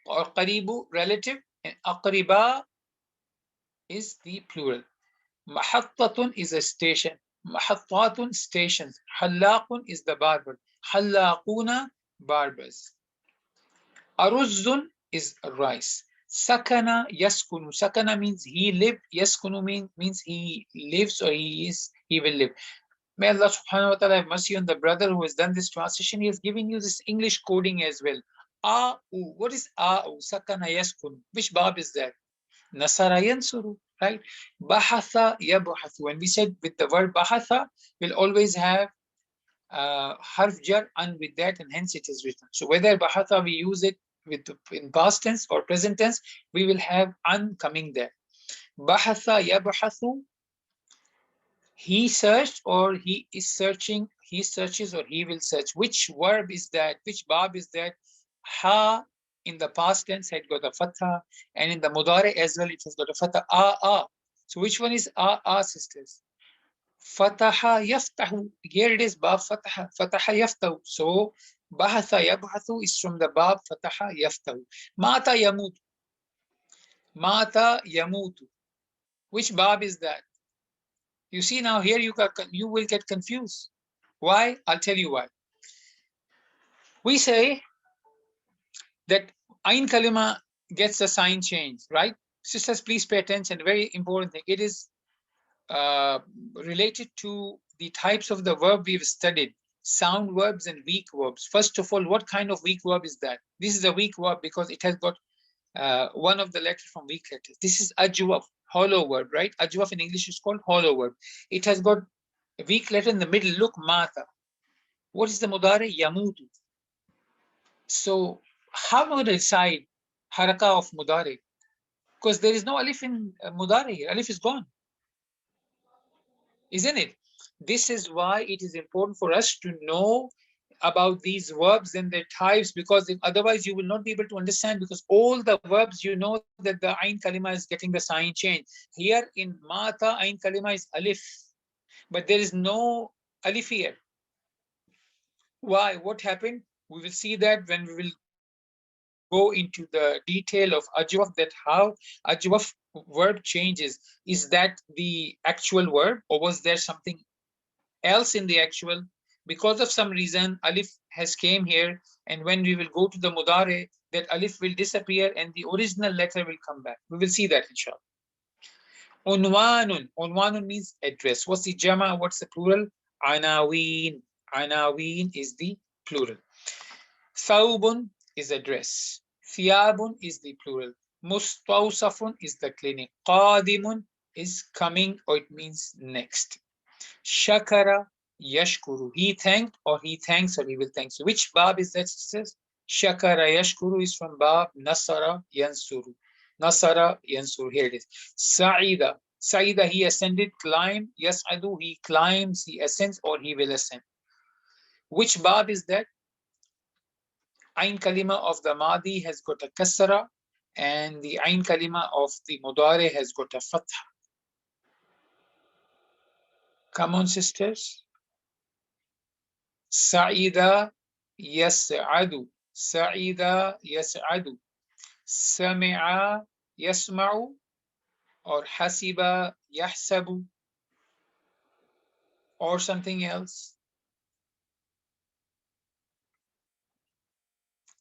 or qaribu, relative, and aqriba is the plural. Mahattatun is a station. Mahattatun, stations. Hallaqun is the barber. Hallaquna, barbers. Aruzzun is rice. Sakana yaskunu. Sakana means he lived. Yaskunu means he lives, or he will live. May Allah subhanahu wa ta'ala have mercy on the brother who has done this translation. He has given you this English coding as well. A'u. What is a'u? Sakana yaskunu. Which bab is that? Nasara yansuru, right? Bahatha yabhathu. When we said with the word bahatha, we'll always have harf jar and with that, and hence it is written. So whether bahatha we use it with in past tense or present tense, we will have an coming there. Bahatha yabhathu. He searched, or he is searching. He searches, or he will search. Which verb is that? Which bab is that? Ha in the past tense had got a fatha, and in the mudare as well it has got a fatha. So which one is sisters? Fataha yaftahu. Here it is bab fataha. Fataha yaftahu. So bahatha yabhathu is from the bab fataha yaftahu. Mata yamutu. Mata yamutu. Which bab is that? You see, now here you will get confused. Why? I'll tell you why. We say that ain kalima gets a sign change, right? Sisters, please pay attention. Very important thing. It is related to the types of the verb we've studied. Sound verbs and weak verbs. First of all, what kind of weak verb is that? This is a weak verb because it has got one of the letters from weak letters. This is ajwaf, hollow verb, right? Ajwaf in English is called hollow verb. It has got a weak letter in the middle. Look, mata. What is the mudari? Yamutu. So how am I going to decide haraka of mudari? Because there is no alif in mudari. Alif is gone, isn't it? This is why it is important for us to know about these verbs and their types, because otherwise you will not be able to understand, because all the verbs, you know that the ain kalima is getting the sign change. Here in mata, ain kalima is alif, but there is no alif here. Why? What happened? We will see that when we will go into the detail of ajwaf, that how ajwaf verb changes. Is that the actual verb, or was there something else in the actual? Because of some reason, alif has came here, and when we will go to the mudare, that alif will disappear and the original letter will come back. We will see that inshallah. Unwanun. Unwanun means address. What's the jama? What's the plural? Anaween. Anaween is the plural. Thawbun is a dress. Thiyabun is the plural. Mustawsafun is the clinic. Qadimun is coming, or it means next. Shakara yashkuru. He thanked, or he thanks, or he will thank you. Which bab is that, sisters? Shakara yashkuru is from bab Nasara yansuru. Nasara yansuru. Here it is. Sa'ida. Sa'ida, he ascended, climbed. Yas'adu, he climbs, he ascends, or he will ascend. Which bab is that? Ain kalima of the Madi has got a kasra, and the Ain kalima of the Mudare has got a fatha. Come on, sisters. Sa'ida yas'adu. Sa'ida yas'adu. Sami'a yasma'u, or hasiba yahsabu, or something else.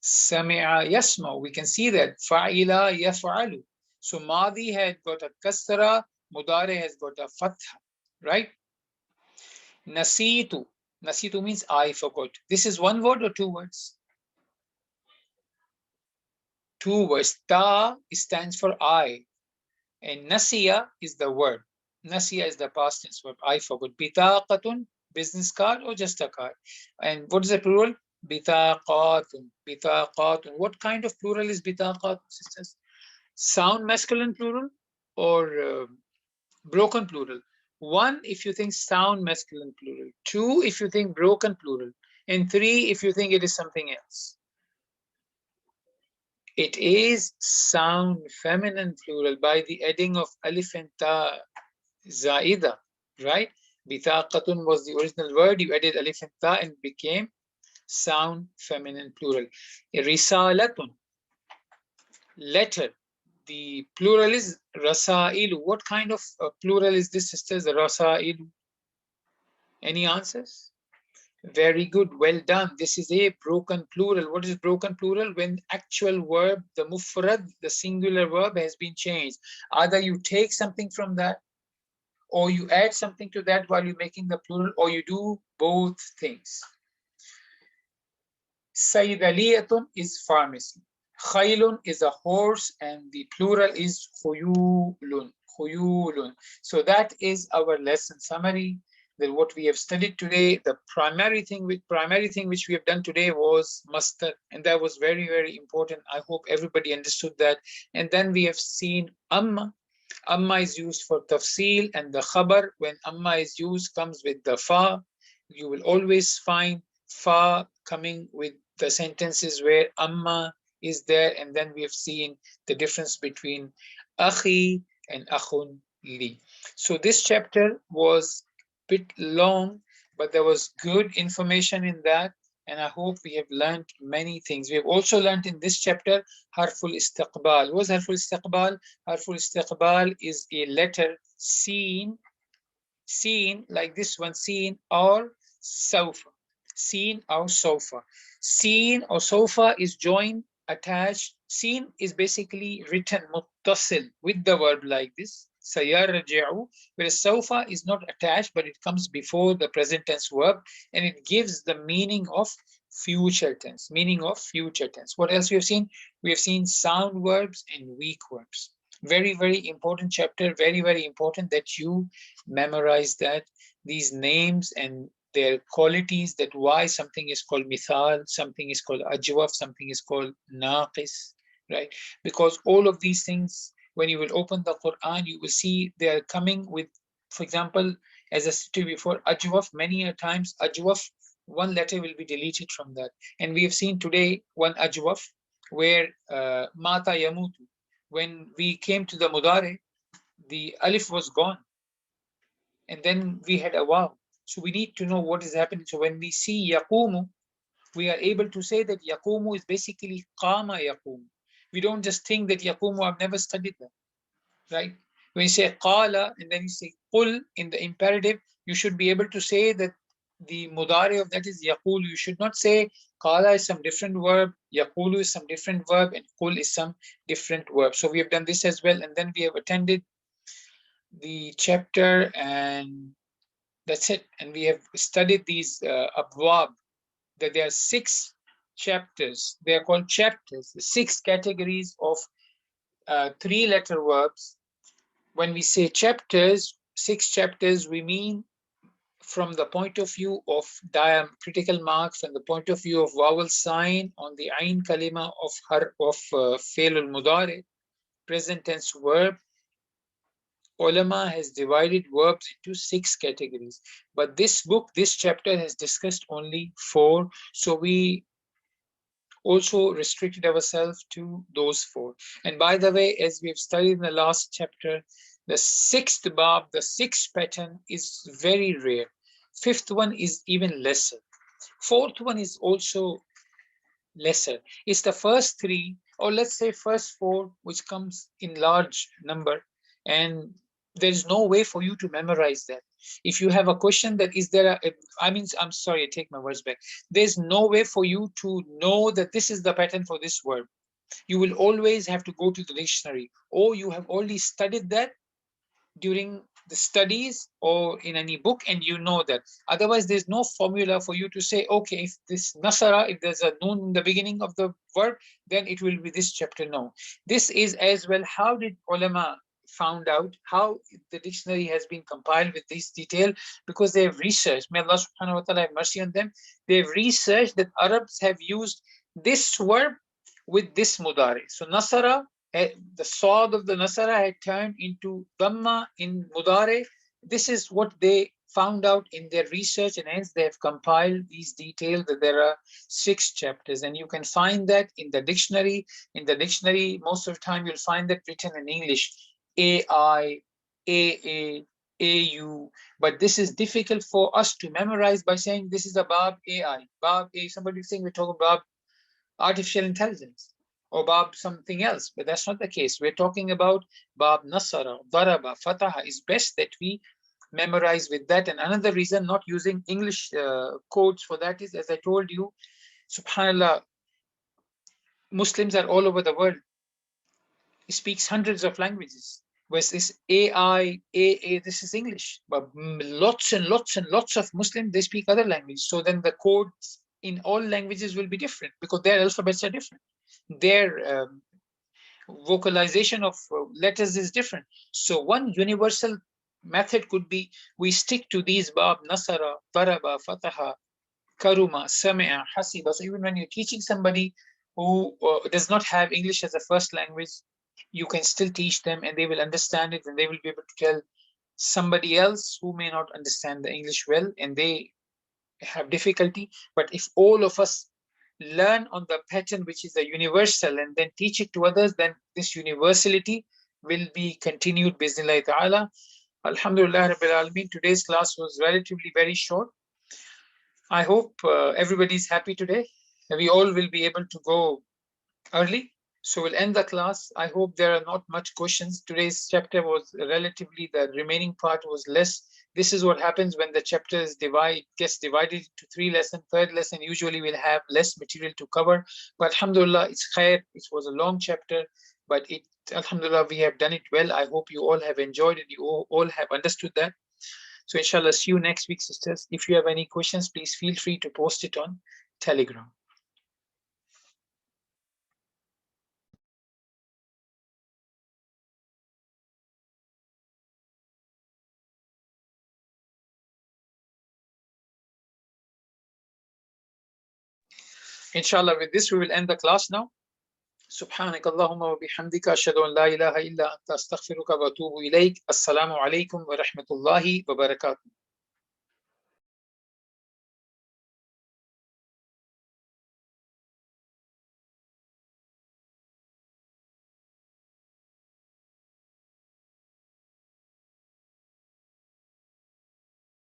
Sami'a yasma'u. We can see that. Fa'ila yaf'alu. So Madi had got a kasra, Mudare has got a fatha, right? Nasitu. Nasitu means I forgot. This is one word or two words? Two words. Ta stands for I, and nasiya is the word. Nasiya is the past tense verb. I forgot. Bitaqatun, business card or just a card. And what is the plural? Bitaqatun. Bitaqatun. What kind of plural is bitaqatun, sisters? Sound masculine plural or broken plural? One, if you think sound masculine plural. Two, if you think broken plural. And three, if you think it is something else. It is sound feminine plural by the adding of alif and ta zaida, right? Bitaqatun was the original word. You added alif and ta and became sound feminine plural. Risalatun, letter. The plural is rasailu. What kind of plural is this, sisters? Rasailu. Any answers? Very good. Well done. This is a broken plural. What is broken plural? When actual verb, the mufrad, the singular verb has been changed. Either you take something from that, or you add something to that while you're making the plural, or you do both things. Sayyidaliyatun is pharmacy. Khaylun is a horse, and the plural is khuyulun. Khuyulun. So that is our lesson summary. That what we have studied today, the primary thing which we have done today was mastar, and that was very, very important. I hope everybody understood that. And then we have seen amma. Amma is used for tafsil, and the khabar, when amma is used, comes with the fa. You will always find fa coming with the sentences where amma is there. And then we have seen the difference between akhi and akhun li. So this chapter was a bit long, but there was good information in that, and I hope we have learned many things. We have also learned in this chapter harful istiqbal. What is harful istiqbal? Harful istiqbal is a letter seen like this one, seen or sofa. Seen or sofa. Seen or sofa is joined, attached. Seen is basically written muttasil with the verb like this, sayarji'u, whereas sofa is not attached, but it comes before the present tense verb, and it gives the meaning of future tense. Meaning of future tense. What else we have seen? We have seen sound verbs and weak verbs. Very, very important chapter. Very, very important that you memorize that. These names and their qualities, that why something is called mithal, something is called ajwaf, something is called naqis, right? Because all of these things, when you will open the Quran, you will see they are coming with, for example, as I said to you before, ajwaf, many a times, ajwaf, one letter will be deleted from that. And we have seen today one ajwaf where mata yamutu, when we came to the mudare, the alif was gone, and then we had a waw. So we need to know what is happening. So when we see yaqumu, we are able to say that yaqumu is basically qama yaqumu. We don't just think that yaqumu, I've never studied that, right? When you say qala and then you say qul in the imperative, you should be able to say that the mudari of that is yaqulu. You should not say qala is some different verb, yaqulu is some different verb, and qul is some different verb. So we have done this as well, and then we have attended the chapter, and that's it. And we have studied these abwab, that there are 6 chapters. They are called chapters, the 6 categories of 3-letter verbs. When we say chapters, 6 chapters, we mean from the point of view of critical mark, from the point of view of vowel sign on the ain kalima of fail al-mudari, present tense verb. Ulama has divided verbs into 6 categories, but this book, this chapter has discussed only 4. So we also restricted ourselves to those 4. And by the way, as we've studied in the last chapter, the 6th bab, the 6th pattern is very rare. 5th one is even lesser. 4th one is also lesser. It's the first 3, or let's say first 4, which comes in large number, and there's no way for you to memorize that. If you have a question that is there, I'm sorry, I take my words back. There's no way for you to know that this is the pattern for this word. You will always have to go to the dictionary, or you have already studied that during the studies or in any book, and you know that. Otherwise, there's no formula for you to say, okay, if this nasara, if there's a noon in the beginning of the word, then it will be this chapter. No. This is as well, how did ulama found out, how the dictionary has been compiled with this detail? Because they have researched, may Allah subhanahu wa ta'ala have mercy on them, they've researched that Arabs have used this verb with this mudari. So nasara, the sword of the Nasara had turned into Dhamma in Mudare. This is what they found out in their research, and hence they have compiled these details that there are 6 chapters. And you can find that in the dictionary. In the dictionary, most of the time you'll find that written in English, AI, AA, AU. But this is difficult for us to memorize by saying this is a Bab AI. Bab A, somebody saying we're talking about artificial intelligence or Bab something else, but that's not the case. We're talking about Bab Nasara, Daraba, Fataha. Is best that we memorize with that. And another reason not using English codes for that is, as I told you, subhanallah, Muslims are all over the world. He speaks hundreds of languages. Whereas this AI, AA, this is English. But lots and lots and lots of Muslims, they speak other languages. So then the codes in all languages will be different because their alphabets are different. Their vocalization of letters is different. So one universal method could be, we stick to these bab, nasara, daraba, fataha, karuma, sami'a, hasiba. So even when you're teaching somebody who does not have English as a first language, you can still teach them and they will understand it, and they will be able to tell somebody else who may not understand the English well and they have difficulty. But if all of us learn on the pattern which is a universal and then teach it to others, then this universality will be continued bismillah ta'ala. Alhamdulillah Rabbil Alameen. Today's class was relatively very short. I hope everybody's happy today. We all will be able to go early. So we'll end the class. I hope there are not much questions. Today's chapter was relatively, the remaining part was less. This is what happens when the chapter is gets divided into 3 lessons. 3rd lesson usually will have less material to cover. But alhamdulillah, it's khair. It was a long chapter, but alhamdulillah, we have done it well. I hope you all have enjoyed it. You all have understood that. So inshallah, see you next week, sisters. If you have any questions, please feel free to post it on Telegram. Inshallah, with this we will end the class now. سبحانك اللهم وبحمدك أشهد أن لا إله إلا أنت أستغفرك وأتوب إليك. السلام عليكم ورحمة الله وبركاته.